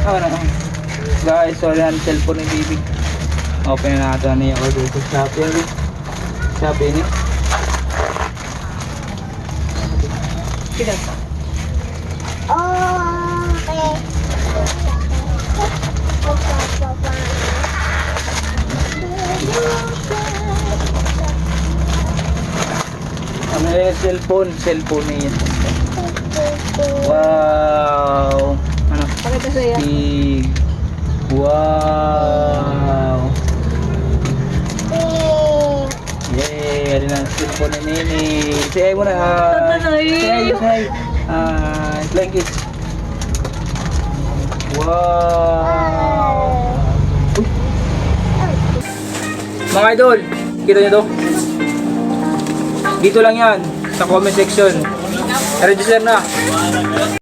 Oh, no. Guys, so yan, cellphone ni Bibi. Open na natin niya order sa Shopee. Shopee ni. Ano yung cellphone niya. Wow. Ano? Pakita sa'yo. Big. Wow. Yay! Ari na ang cellphone ni Nini. Say hi muna. Say hi. Flying kiss. Wow. Uy. Mga idol, kita nyo to? Dito lang yan, sa comment section. Register na.